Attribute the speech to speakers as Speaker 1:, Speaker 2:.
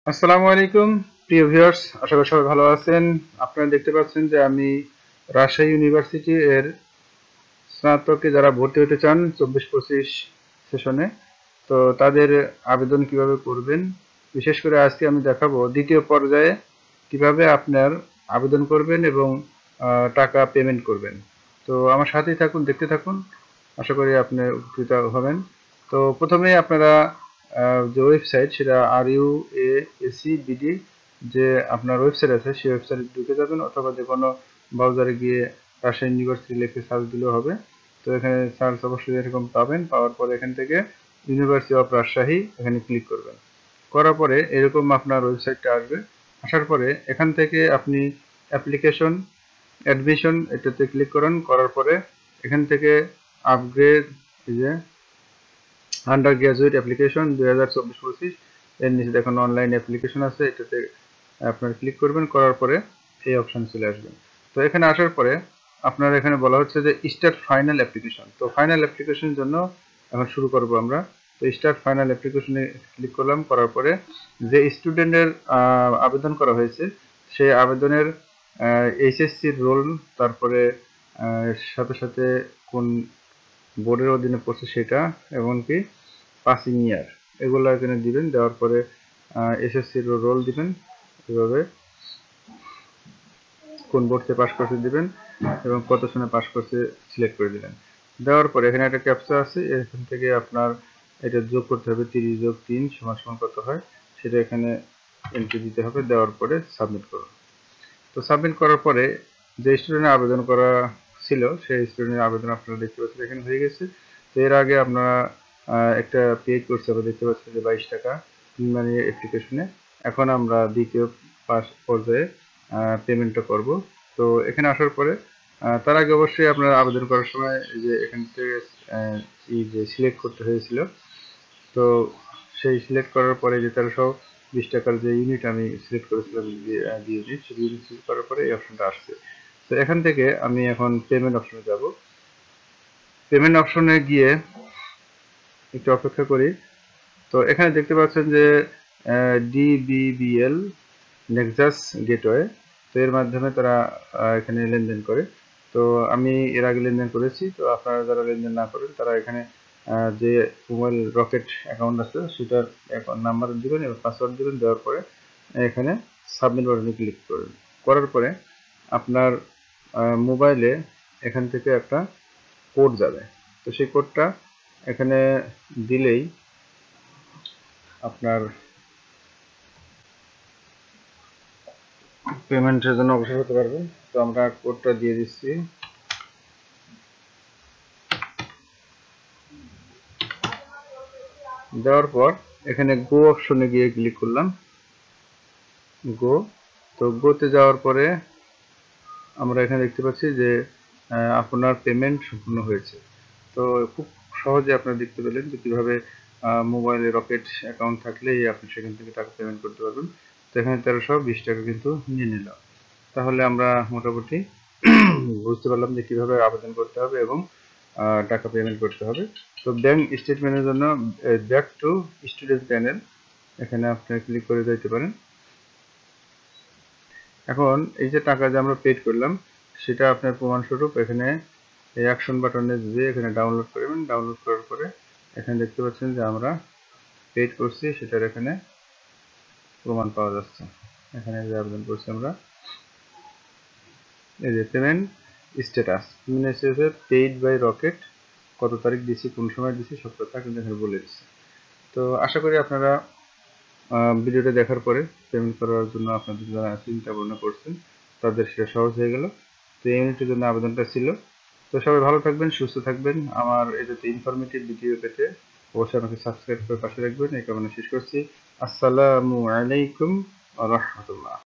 Speaker 1: আসসালামু আলাইকুম প্রিয় ভিউয়ার্স, আশা করি সবাই ভালো আছেন। আপনারা দেখতে পাচ্ছেন যে আমি রাজশাহী ইউনিভার্সিটি এর স্নাতকে যারা ভর্তি হতে চান 24-25 সেশনে, তো তাদের আবেদন কিভাবে করবেন, বিশেষ করে আজকে আমি দেখাবো দ্বিতীয় পর্যায়ে কিভাবে আপনার আবেদন করবেন এবং টাকা পেমেন্ট করবেন। তো আমার সাথেই থাকুন, দেখতে থাকুন, আশা করি আপনি উপকৃত হবেন। তো প্রথমে আপনারা যে ওয়েবসাইট, সেটা RUAACBD যে আপনার ওয়েবসাইট আছে, সেই ওয়েবসাইটে ঢুকে যাবেন, অথবা যে কোনো ব্রাউজারে গিয়ে রাজশাহী ইউনিভার্সিটি লিখে সার্চ দিলেও হবে। তো এখানে সার্চ অবশ্যই এরকম পাবেন, পাওয়ার পরে এখান থেকে ইউনিভার্সিটি অফ রাজশাহী এখানে ক্লিক করবেন। করার পরে এরকম আপনার ওয়েবসাইটটা আসবে। আসার পরে এখান থেকে আপনি অ্যাপ্লিকেশন অ্যাডমিশন এটাতে ক্লিক করেন। করার পরে এখান থেকে আপগ্রেড, এই যে আন্ডার গ্রাজুয়েট অ্যাপ্লিকেশন 2024-25 এর নিচে দেখুন অনলাইন অ্যাপ্লিকেশন আছে, এটাতে আপনার ক্লিক করবেন। করার পরে এই অপশন চলে আসবেন। তো এখানে আসার পরে আপনার এখানে বলা হচ্ছে যে স্টার্ট ফাইনাল অ্যাপ্লিকেশন। তো ফাইনাল অ্যাপ্লিকেশনের জন্য এখন শুরু করব আমরা। তো স্টার্ট ফাইনাল অ্যাপ্লিকেশনে ক্লিক করলাম। করার পরে যে স্টুডেন্টের আবেদন করা হয়েছে, সেই আবেদনের এইচএসসির রোল, তারপরে সাথে সাথে কোন বোর্ডের অধীনে পড়ছে সেটা, এমনকি পাসিং ইয়ার, এগুলো এখানে দিবেন। দেওয়ার পরে এসএসসির রোল দিবেন, এভাবে কোন বোর্ড থেকে পাস করছে দিবেন এবং কত সনে পাস করছে সিলেক্ট করে দিবেন। দেওয়ার পরে এখানে একটা ক্যাপচা আছে, এখান থেকে আপনার এটা যোগ করতে হবে, 30 যোগ 3 সমান সমান কত হয় সেটা এখানে এন্ট্রি দিতে হবে। দেওয়ার পরে সাবমিট করুন। তো সাবমিট করার পরে যে স্টুডেন্টের আবেদন করা ছিল, সেই স্টুডেন্টের আবেদন আপনারা দেখতে পাচ্ছেন এখানে হয়ে গেছে। তো এর আগে আপনারা একটা পে করছে, আমরা দেখতে পাচ্ছি যে 22 টাকা মানে অ্যাপ্লিকেশনে। এখন আমরা দ্বিতীয় পর্যায়ে পেমেন্টটা করব। তো এখানে আসার পরে তার আগে অবশ্যই আপনারা আবেদন করার সময় এই যে এখান থেকে এই যে সিলেক্ট করতে হয়েছিল, তো সেই সিলেক্ট করার পরে যে 1320 টাকার যে ইউনিট আমি সিলেক্ট করেছিলাম দিয়ে দিই, সেই ইউনিট সিলেক্ট করার পরে এই অপশনটা আসছে। তো এখান থেকে আমি এখন পেমেন্ট অপশনে যাব। পেমেন্ট অপশনে গিয়ে একটু অপেক্ষা করি। তো এখানে দেখতে পাচ্ছেন যে DBBL নেক্সাস গেটওয়ে, তো এর মাধ্যমে তারা এখানে লেনদেন করে। তো আমি এর আগে লেনদেন করেছি। তো আপনারা যারা লেনদেন না করেন তারা এখানে যে মোবাইল রকেট অ্যাকাউন্ট আছে সেটার অ্যাকাউন্ট নাম্বার দিবেন এবং পাসওয়ার্ড দিবেন। দেওয়ার পরে এখানে সাবমিট বাটনে ক্লিক করবেন। করার পরে আপনার মোবাইলে এখান থেকে একটা কোড যাবে। তো সেই কোডটা এখানে দিলেই আপনার পেমেন্টের জন্য অগ্রসর হতে পারবেন। তো আমরা কোডটা দিয়ে দিচ্ছি। দেওয়ার পর এখানে গো অপশনে গিয়ে ক্লিক করলাম, গো। তো গোতে যাওয়ার পরে আমরা এখানে দেখতে পাচ্ছি যে আপনার পেমেন্ট সম্পূর্ণ হয়েছে। তো খুব সহজে আপনারা দেখতে পেলেন যে কীভাবে মোবাইলে রকেট অ্যাকাউন্ট থাকলেই আপনি সেখান থেকে টাকা পেমেন্ট করতে পারবেন। তো এখানে 1320 টাকা কিন্তু নিয়ে নিল। তাহলে আমরা মোটামুটি বুঝতে পারলাম যে কীভাবে আবেদন করতে হবে এবং টাকা পেমেন্ট করতে হবে। তো ব্যাংক স্টেটমেন্টের জন্য ব্যাক টু স্টুডেন্ট প্যানেল, এখানে আপনি ক্লিক করে দিতে পারেন। এখন এই যে টাকা যে আমরা পেড করলাম, সেটা আপনার প্রমাণস্বরূপ এখানে এই অ্যাকশন বাটনে দিয়ে এখানে ডাউনলোড করবেন। ডাউনলোড করার পরে এখানে দেখতে পাচ্ছেন যে আমরা পেড করছি, সেটার এখানে প্রমাণ পাওয়া যাচ্ছে। এখানে যে আবেদন করছি আমরা, এই যে payment status, paid by Rocket, কত তারিখ দিছি, কোন সময় দিছি, সব কথা কিন্তু এখানে বলে দিচ্ছে। তো আশা করি আপনারা ভিডিওটা দেখার পরে পেমেন্ট করার জন্য আপনাদের যারা চিন্তা ভাবনা করছেন তাদের সেটা সহজ হয়ে গেল। তো এই ইউনিটের জন্য আবেদনটা ছিল। তো সবাই ভালো থাকবেন, সুস্থ থাকবেন। আমার এটাতে ইনফরমেটিভ ভিডিও পেতে অবশ্যই আমাকে সাবস্ক্রাইব করে পাশে রাখবেন। এই কামনা শেষ করছি। আসসালামু আলাইকুম ওয়া রাহমাতুল্লাহ।